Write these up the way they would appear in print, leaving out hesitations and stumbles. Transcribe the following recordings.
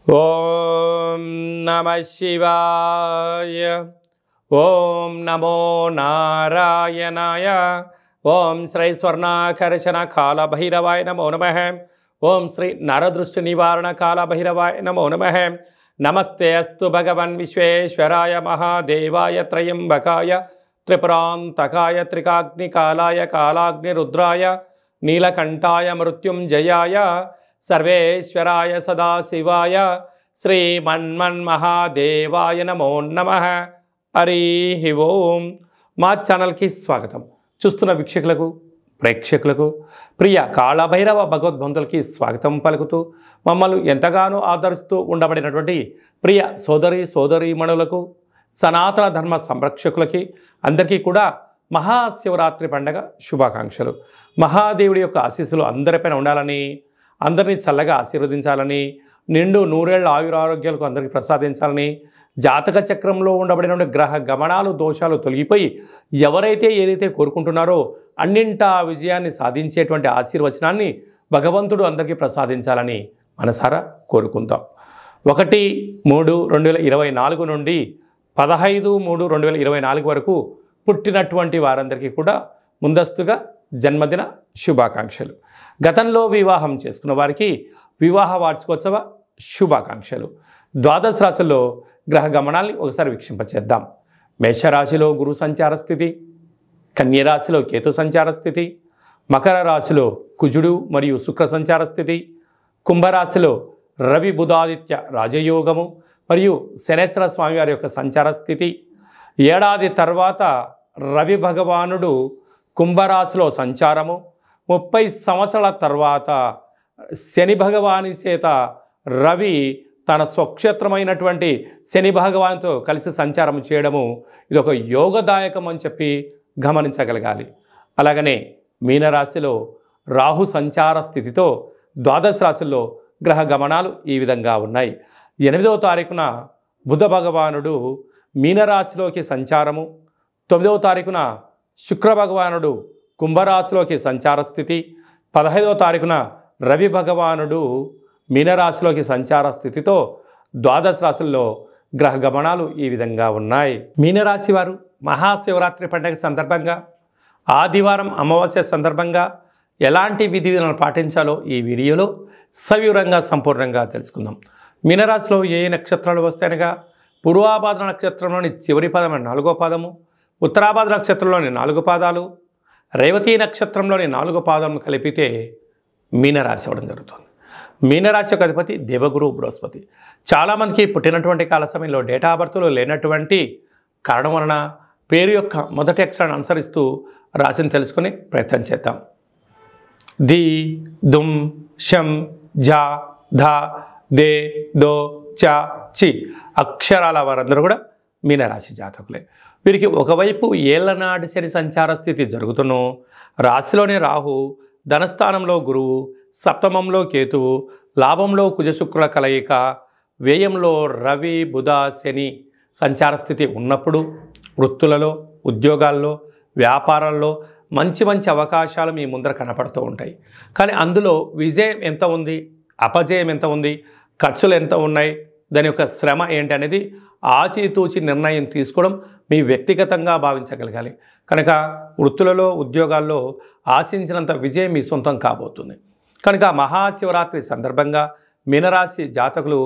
ఓం నమః శివాయ. ఓం నమో నారాయణాయ. ఓం శ్రీ స్వర్ణాకర్షణ కాళభైరవాయ నమో నమః. ఓం శ్రీ నరదృష్టి నివారణ కాళభైరవాయ నమో నమః. నమస్తే అస్తు భగవన్ విశ్వేశ్వరాయ మహాదేవాయ త్రయంబకాయ త్రిపురాంతకాయ త్రికాగ్నికాలాయ కాలాగ్నిరుద్రాయ నీలకంఠాయ మృత్యుంజయాయ సర్వేశ్వరాయ సదాశివాయ శ్రీమన్మన్మహాదేవాయ నమో నమః. హరి ఓం. మా ఛానల్కి స్వాగతం. చూస్తున్న వీక్షకులకు ప్రేక్షకులకు ప్రియ కాళభైరవ భగవద్బంధులకి స్వాగతం పలుకుతూ మమ్మల్ని ఎంతగానో ఆదరిస్తూ ఉండబడినటువంటి ప్రియ సోదరీమణులకు సనాతన ధర్మ సంరక్షకులకి అందరికీ కూడా మహాశివరాత్రి పండగ శుభాకాంక్షలు. మహాదేవుడి యొక్క ఆశీస్సులు అందరిపైన ఉండాలని, అందరినీ చల్లగా ఆశీర్వదించాలని, నిండు నూరేళ్ల ఆయురారోగ్యాలకు అందరికీ ప్రసాదించాలని, జాతక చక్రంలో ఉండబడిన గ్రహ గమనాలు దోషాలు తొలగిపోయి ఎవరైతే ఏదైతే కోరుకుంటున్నారో అన్నింటా విజయాన్ని సాధించేటువంటి ఆశీర్వచనాన్ని భగవంతుడు అందరికీ ప్రసాదించాలని మనసారా కోరుకుందాం. 1-3-2024 నుండి 15-3-2024 వరకు పుట్టినటువంటి వారందరికీ కూడా ముందస్తుగా జన్మదిన శుభాకాంక్షలు. గతంలో వివాహం చేసుకున్న వారికి వివాహ వార్షికోత్సవ శుభాకాంక్షలు. ద్వాదశ రాశుల్లో గ్రహ గమనాల్ని ఒకసారి వీక్షింపచేద్దాం. మేషరాశిలో గురు సంచార స్థితి, కన్యరాశిలో కేతు సంచార స్థితి, మకర రాశిలో కుజుడు మరియు శుక్ర సంచార స్థితి, కుంభరాశిలో రవి బుధాదిత్య రాజయోగము మరియు శనేశ్వర స్వామివారి యొక్క సంచార స్థితి. ఏడాది తర్వాత రవి భగవానుడు కుంభరాశిలో సంచారము, 30 సంవత్సరాల తర్వాత శని భగవాని చేత రవి తన స్వక్షేత్రమైనటువంటి శని భగవాన్తో కలిసి సంచారం చేయడము ఇది ఒక యోగదాయకం అని చెప్పి గమనించగలగాలి. అలాగనే మీనరాశిలో రాహు సంచార స్థితితో ద్వాదశ రాశుల్లో గ్రహ గమనాలు ఈ విధంగా ఉన్నాయి. 8వ తారీఖున బుధ భగవానుడు మీనరాశిలోకి సంచారము, 9వ తారీఖున శుక్ర భగవానుడు కుంభరాశిలోకి సంచార స్థితి, 15వ తారీఖున రవి భగవానుడు మీనరాశిలోకి సంచార స్థితితో ద్వాదశ రాశుల్లో గ్రహ గమనాలు ఈ విధంగా ఉన్నాయి. మీనరాశి వారు మహాశివరాత్రి పండుగ సందర్భంగా ఆదివారం అమావాస్య సందర్భంగా ఎలాంటి విధి విధానాలు పాటించాలో ఈ వీడియోలో సవివరంగా సంపూర్ణంగా తెలుసుకుందాం. మీనరాశిలో ఏ నక్షత్రాలు వస్తాయనగా పూర్వాభాద్ర నక్షత్రంలోని చివరి పదం 4వ పాదము, ఉత్తరాభాద్ర నక్షత్రంలోని 4 పాదాలు, రేవతి నక్షత్రంలోని 4 పాదం కలిపితే మీనరాశి అవ్వడం జరుగుతుంది. మీనరాశి యొక్క అధిపతి దేవగురు బృహస్పతి. చాలామందికి పుట్టినటువంటి కాల సమయంలో డేటా ఆఫ్ బర్త్లో లేనటువంటి కారణం వలన పేరు యొక్క మొదటి అక్షరాన్ని అనుసరిస్తూ రాశిని తెలుసుకుని ప్రయత్నం చేద్దాం. ది, దుమ్, షం, ఝ, ధ, దే, దో, చ, చి అక్షరాల వారందరూ కూడా మీనరాశి జాతకులే. వీరికి ఒకవైపు ఏళ్లనాటి శని సంచార స్థితి జరుగుతున్నో రాశిలోని రాహు, ధనస్థానంలో గురువు, సప్తమంలో కేతువు, లాభంలో కుజశుక్రుల కలయిక, వ్యయంలో రవి బుధ శని సంచార స్థితి ఉన్నప్పుడు వృత్తులలో, ఉద్యోగాల్లో, వ్యాపారాల్లో మంచి మంచి అవకాశాలు మీ ముందర కనపడుతూ ఉంటాయి. కానీ అందులో విజయం ఎంత ఉంది, అపజయం ఎంత ఉంది, ఖర్చులు ఎంత ఉన్నాయి, దాని యొక్క శ్రమ ఏంటి అనేది ఆచితూచి నిర్ణయం తీసుకోవడం మీ వ్యక్తిగతంగా భావించగలగాలి. కనుక వృత్తులలో, ఉద్యోగాల్లో ఆశించినంత విజయం మీ సొంతం కాబోతుంది. కనుక మహాశివరాత్రి సందర్భంగా మీనరాశి జాతకులు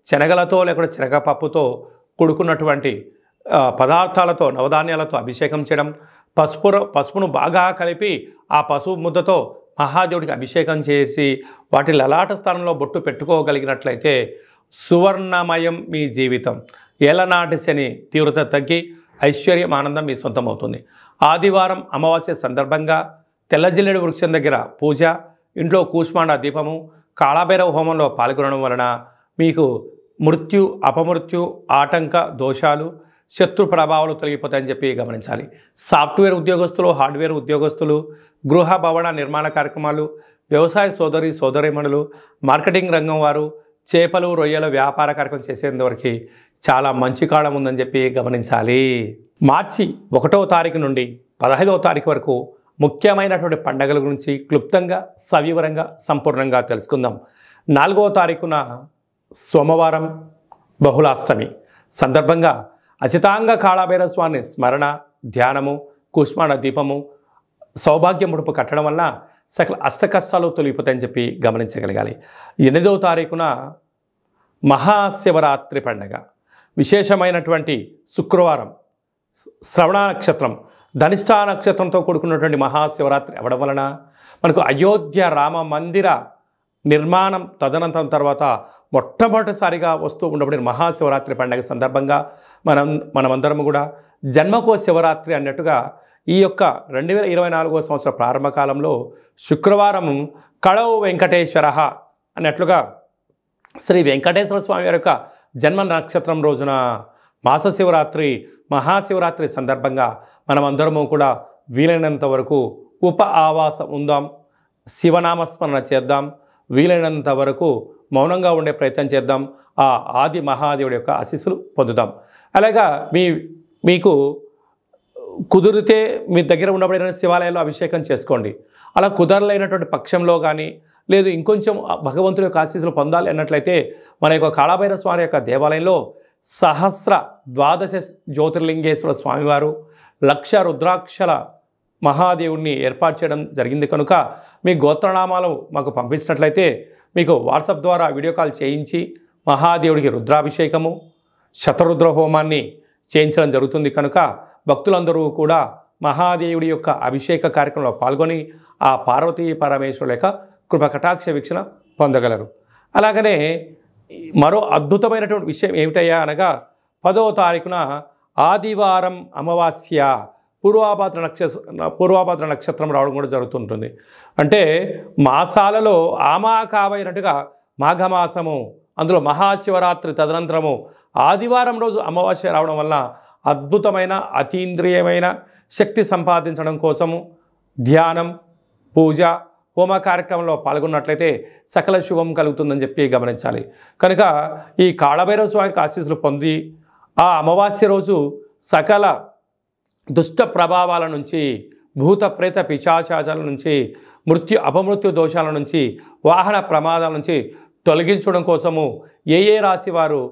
శనగలతో లేకుండా శనగపప్పుతో కూడుకున్నటువంటి పదార్థాలతో, నవధాన్యాలతో అభిషేకం చేయడం, పసుపును బాగా కలిపి ఆ పసుపు ముద్దతో మహాదేవుడికి అభిషేకం చేసి వాటి లలాట స్థానంలో బొట్టు పెట్టుకోగలిగినట్లయితే సువర్ణమయం మీ జీవితం. ఏళ్లనాటి శని తీవ్రత తగ్గి ఐశ్వర్యం, ఆనందం మీ సొంతం అవుతుంది. ఆదివారం అమావాస్య సందర్భంగా తెల్లజిల్లేడు వృక్షం దగ్గర పూజ, ఇంట్లో కూష్మాండ దీపము, కాళభైరవ హోమంలో పాల్గొనడం వలన మీకు మృత్యు, అపమృత్యు, ఆటంక దోషాలు, శత్రు ప్రభావాలు తొలగిపోతాయని చెప్పి గమనించాలి. సాఫ్ట్వేర్ ఉద్యోగస్తులు, హార్డ్వేర్ ఉద్యోగస్తులు, గృహ భవన నిర్మాణ కార్యక్రమాలు, వ్యవసాయ సోదరీమణులు, మార్కెటింగ్ రంగం వారు, చేపలు రొయ్యల వ్యాపార కార్యక్రమం చేసేందువరకు చాలా మంచి కాలం ఉందని చెప్పి గమనించాలి. మార్చి 1వ తారీఖు నుండి 15వ తారీఖు వరకు ముఖ్యమైనటువంటి పండుగల గురించి క్లుప్తంగా సవివరంగా సంపూర్ణంగా తెలుసుకుందాం. 4వ తారీఖున సోమవారం బహుళాష్టమి సందర్భంగా అచితాంగ కాళభైరవ స్వామి స్మరణ, ధ్యానము, కూష్మాండ దీపము, సౌభాగ్య ముడుపు కట్టడం వల్ల సకల అష్టకష్టాలు తొలగిపోతాయని చెప్పి గమనించగలగాలి. 8వ తారీఖున మహాశివరాత్రి పండగ, విశేషమైనటువంటి శుక్రవారం, శ్రవణ నక్షత్రం, ధనిష్టా నక్షత్రంతో కూడుకున్నటువంటి మహాశివరాత్రి అవడం వలన మనకు అయోధ్య రామ మందిర నిర్మాణం తదనంతరం తర్వాత మొట్టమొదటిసారిగా వస్తూ ఉండబడిన మహాశివరాత్రి పండుగ సందర్భంగా మనమందరం కూడా జన్మకో శివరాత్రి అన్నట్టుగా ఈ యొక్క 2024వ సంవత్సర ప్రారంభ కాలంలో శుక్రవారం కళౌ వెంకటేశ్వర అన్నట్లుగా శ్రీ వెంకటేశ్వర స్వామి వారి యొక్క జన్మ నక్షత్రం రోజున మాస శివరాత్రి, మహాశివరాత్రి సందర్భంగా మనమందరము కూడా వీలైనంత వరకు ఉప ఆవాసం ఉందాం, శివనామస్మరణ చేద్దాం, వీలైనంత వరకు మౌనంగా ఉండే ప్రయత్నం చేద్దాం. ఆ ఆది మహాదేవుడి యొక్క ఆశీస్సులు పొందుదాం. అలాగా మీకు కుదిరితే మీ దగ్గర ఉండబడిన శివాలయాల్లో అభిషేకం చేసుకోండి. అలా కుదరలేనటువంటి పక్షంలో కానీ లేదు ఇంకొంచెం భగవంతుడి యొక్క ఆశీస్సులు పొందాలి అన్నట్లయితే మన యొక్క కాళభైరవ స్వామి యొక్క దేవాలయంలో సహస్ర ద్వాదశ జ్యోతిర్లింగేశ్వర స్వామివారు, 1,00,000 రుద్రాక్షల మహాదేవుడిని ఏర్పాటు చేయడం జరిగింది కనుక మీ గోత్రనామాలు మాకు పంపించినట్లయితే మీకు వాట్సాప్ ద్వారా వీడియో కాల్ చేయించి మహాదేవుడికి రుద్రాభిషేకము, శతరుద్ర హోమాన్ని చేయించడం జరుగుతుంది కనుక భక్తులందరూ కూడా మహాదేవుడి యొక్క అభిషేక కార్యక్రమంలో పాల్గొని ఆ పార్వతీ పరమేశ్వరుల యొక్క కృపకటాక్ష వీక్షణ పొందగలరు. అలాగనే మరో అద్భుతమైనటువంటి విషయం ఏమిటయ్యా అనగా 10వ తారీఖున ఆదివారం అమావాస్య పూర్వాభాద్ర నక్షత్రం రావడం కూడా జరుగుతుంటుంది. అంటే మాసాలలో ఆమాకావైనట్టుగా మాఘమాసము, అందులో మహాశివరాత్రి తదనంతరము ఆదివారం రోజు అమావాస్య రావడం వల్ల అద్భుతమైన అతీంద్రియమైన శక్తి సంపాదించడం కోసము ధ్యానం, పూజ, హోమ కార్యక్రమంలో పాల్గొన్నట్లయితే సకల శుభం కలుగుతుందని చెప్పి గమనించాలి. కనుక ఈ కాళభైరవ స్వామికి ఆశీస్సులు పొంది ఆ అమావాస్య రోజు సకల దుష్ట ప్రభావాల నుంచి, భూత ప్రేత పిశాచాల నుంచి, అపమృత్యు దోషాల నుంచి, వాహన ప్రమాదాల నుంచి తొలగించడం కోసము ఏ రాశి వారు,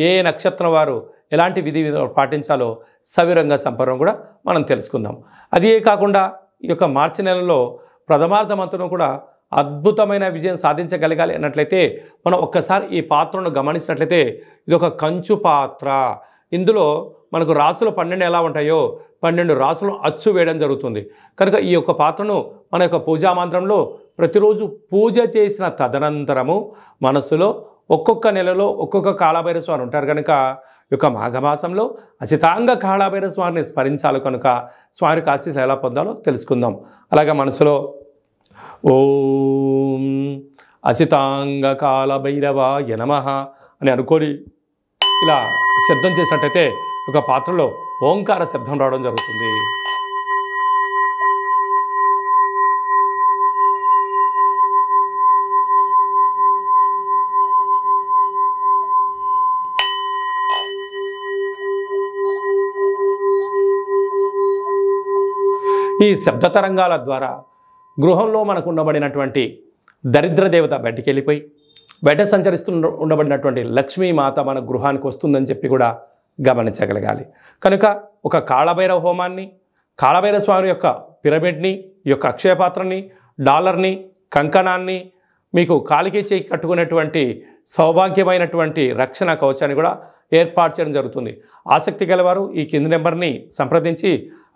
ఏ నక్షత్రం వారు ఎలాంటి విధి విధానాలు పాటించాలో సవిరంగా సంపర్కం కూడా మనం తెలుసుకుందాం. అదే కాకుండా ఈ యొక్క మార్చి నెలలో ప్రథమార్థమంతరం కూడా అద్భుతమైన విజయం సాధించగలగాలి అన్నట్లయితే మనం ఒక్కసారి ఈ పాత్రను గమనించినట్లయితే ఇది ఒక కంచు పాత్ర. ఇందులో మనకు రాసులు 12 ఎలా ఉంటాయో 12 రాసులను అచ్చు వేయడం జరుగుతుంది. కనుక ఈ యొక్క పాత్రను మన యొక్క పూజా మంత్రంలో ప్రతిరోజు పూజ చేసిన తదనంతరము మనసులో ఒక్కొక్క నెలలో ఒక్కొక్క కాళభైరవ స్వామి ఉంటారు కనుక ఈ యొక్క మాఘమాసంలో అచితాంగ కాళభైరవ స్వామిని స్మరించాలి కనుక స్వామికి ఆశీస్సులు ఎలా పొందాలో తెలుసుకుందాం. అలాగే మనసులో ఓం అచితాంగ కాళభైరవాయ నమః అని అనుకొని ఇలా శబ్దం చేసినట్టయితే ఒక పాత్రలో ఓంకార శబ్దం రావడం జరుగుతుంది. ఈ శబ్ద తరంగాల ద్వారా గృహంలో మనకు ఉండబడినటువంటి దరిద్ర దేవత బయటికి వెళ్ళిపోయి బయట ఉండబడినటువంటి లక్ష్మీమాత మన గృహానికి వస్తుందని చెప్పి కూడా గమనించగలగాలి. కనుక ఒక కాళభైరవ హోమాన్ని, కాళభైరవ స్వామి యొక్క పిరమిడ్ని, ఈ యొక్క అక్షయపాత్రని, డాలర్ని, కంకణాన్ని, మీకు కాలికి చేయి కట్టుకునేటువంటి సౌభాగ్యమైనటువంటి రక్షణ కవచాన్ని కూడా ఏర్పాటు చేయడం జరుగుతుంది. ఆసక్తి గలవారు ఈ కింది నెంబర్ని సంప్రదించి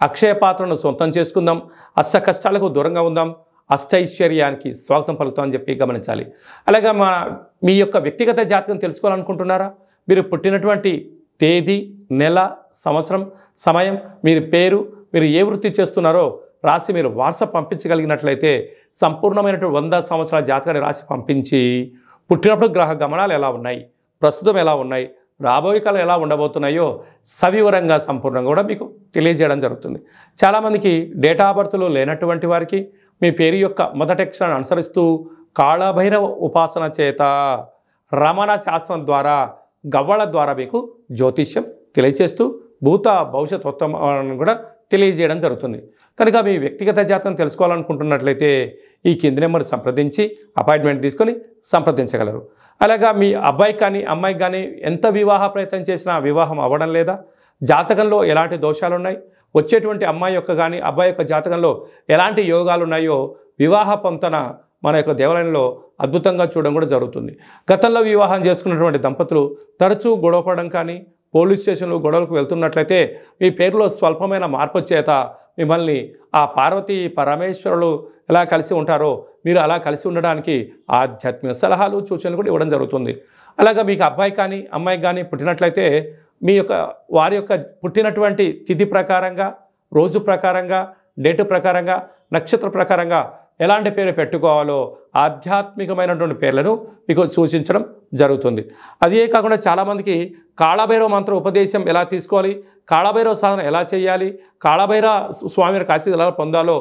అక్షయ పాత్రను సొంతం చేసుకుందాం, అష్ట కష్టాలకు దూరంగా ఉందాం, అష్టైశ్వర్యానికి స్వాగతం పలుకుతామని చెప్పి గమనించాలి. అలాగే మీ యొక్క వ్యక్తిగత జాతకం తెలుసుకోవాలనుకుంటున్నారా? మీరు పుట్టినటువంటి తేదీ, నెల, సంవత్సరం, సమయం, మీరు పేరు, మీరు ఏ వృత్తి చేస్తున్నారో రాసి మీరు వాట్సాప్ పంపించగలిగినట్లయితే సంపూర్ణమైనటువంటి 100 సంవత్సరాల జాతకాన్ని రాసి పంపించి పుట్టినప్పుడు గ్రహ గమనాలు ఎలా ఉన్నాయి, ప్రస్తుతం ఎలా ఉన్నాయి, రాబోయే కాలం ఎలా ఉండబోతున్నాయో సవివరంగా సంపూర్ణంగా కూడా మీకు తెలియజేయడం జరుగుతుంది. చాలామందికి డేటా ఆఫ్ బర్త్లో లేనటువంటి వారికి మీ పేరు యొక్క మొదటి అక్షరాన్ని అనుసరిస్తూ కాళభైరవ ఉపాసన చేత, రమణ శాస్త్రం ద్వారా, గవ్వల ద్వారా మీకు జ్యోతిష్యం తెలియజేస్తూ భూత భవిష్యత్ ఉత్తమాలను కూడా తెలియజేయడం జరుగుతుంది. కనుక మీ వ్యక్తిగత జాతకం తెలుసుకోవాలనుకుంటున్నట్లయితే ఈ కింది నెంబర్ సంప్రదించి అపాయింట్మెంట్ తీసుకొని సంప్రదించగలరు. అలాగా మీ అబ్బాయికి కానీ అమ్మాయికి కానీ ఎంత వివాహ ప్రయత్నం చేసినా వివాహం అవ్వడం లేదా, జాతకంలో ఎలాంటి దోషాలు ఉన్నాయి, వచ్చేటువంటి అమ్మాయి యొక్క కానీ అబ్బాయి యొక్క జాతకంలో ఎలాంటి యోగాలు ఉన్నాయో వివాహ పొంతన మన యొక్క దేవాలయంలో అద్భుతంగా చూడడం కూడా జరుగుతుంది. గతంలో వివాహం చేసుకున్నటువంటి దంపతులు తరచూ గొడవపడడం కానీ, పోలీస్ స్టేషన్లో గొడవలకు వెళ్తున్నట్లయితే మీ పేరులో స్వల్పమైన మార్పు చేత మిమ్మల్ని ఆ పార్వతీ పరమేశ్వరులు ఎలా కలిసి ఉంటారో మీరు అలా కలిసి ఉండడానికి ఆధ్యాత్మిక సలహాలు సూచనలు కూడా ఇవ్వడం జరుగుతుంది. అలాగా మీకు అబ్బాయి కానీ అమ్మాయికి కానీ పుట్టినట్లయితే మీ యొక్క వారి యొక్క పుట్టినటువంటి తిథి ప్రకారంగా, రోజు ప్రకారంగా, డేటు ప్రకారంగా, నక్షత్ర ప్రకారంగా ఎలాంటి పేరు పెట్టుకోవాలో ఆధ్యాత్మికమైనటువంటి పేర్లను మీకు సూచించడం జరుగుతుంది. అదే కాకుండా చాలామందికి కాళభైరవ మంత్ర ఉపదేశం ఎలా తీసుకోవాలి, కాళభైరవ సాధన ఎలా చేయాలి, కాళభైరవ స్వామి ఆశీస్సులు ఎలా పొందాలో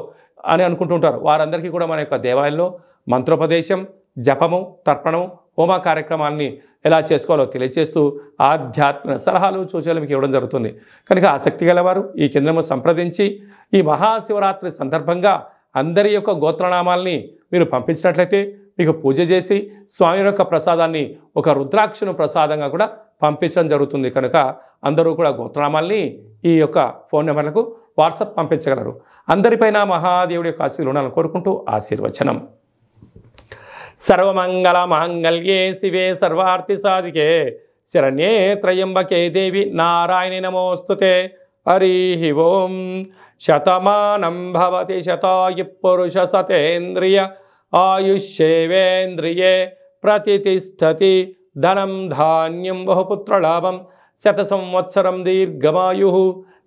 అని అనుకుంటుంటారు. వారందరికీ కూడా మన యొక్క దేవాలయంలో మంత్రోపదేశం, జపము, తర్పణం, హోమ కార్యక్రమాన్ని ఎలా చేసుకోవాలో తెలియజేస్తూ ఆధ్యాత్మిక సలహాలు సూచనలు మీకు ఇవ్వడం జరుగుతుంది. కనుక ఆసక్తి గలవారు ఈ కేంద్రము సంప్రదించి ఈ మహాశివరాత్రి సందర్భంగా అందరి యొక్క గోత్రనామాల్ని మీరు పంపించినట్లయితే మీకు పూజ చేసి స్వామి యొక్క ప్రసాదాన్ని ఒక రుద్రాక్షను ప్రసాదంగా కూడా పంపించడం జరుగుతుంది. కనుక అందరూ కూడా గోత్రనామాల్ని ఈ యొక్క ఫోన్ నెంబర్లకు వాట్సాప్ పంపించగలరు. అందరిపైన మహాదేవుడి యొక్క ఆశీర్వాదాలు ఉండాలని కోరుకుంటూ ఆశీర్వచనం. సర్వమంగళ మాంగళ్యే శివే సర్వార్థి సాధికే శరణ్యే త్రయంబకే దేవి నారాయణి నమోస్తుతే. హరి ఓం. శతమానం భవతి శతాయు పురుష సతేంద్రియ ఆయుష్యేవేంద్రియే ప్రతిష్టతి. ధనం ధాన్యం బహుపుత్రలాభం శత సంవత్సరం దీర్ఘమాయు.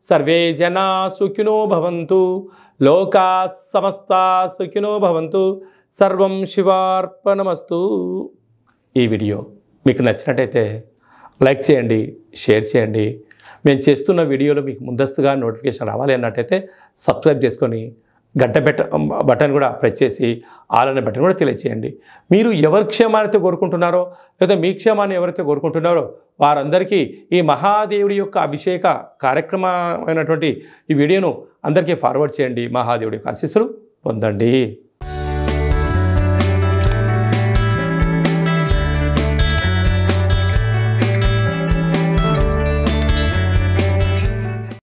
సర్వే జనా సుఖినో భవంతు. లోకా సమస్తా సుఖినో భవంతు. సర్వం శివార్పణమస్తు. ఈ వీడియో మీకు నచ్చినట్టయితే లైక్ చేయండి, షేర్ చేయండి. మేము చేస్తున్న వీడియోలో మీకు ముందస్తుగా నోటిఫికేషన్ రావాలి అన్నట్టయితే సబ్స్క్రైబ్ చేసుకొని గంట బటన్ కూడా ప్రెస్ చేసి ఆల్ అనే బటన్ కూడా తెలియచేయండి. మీరు ఎవరి క్షేమాన్ని కోరుకుంటున్నారో లేదా మీ క్షేమాన్ని ఎవరైతే కోరుకుంటున్నారో వారందరికీ ఈ మహాదేవుడి యొక్క అభిషేక కార్యక్రమమైనటువంటి ఈ వీడియోను అందరికీ ఫార్వర్డ్ చేయండి. మహాదేవుడి యొక్క ఆశీస్సులు పొందండి.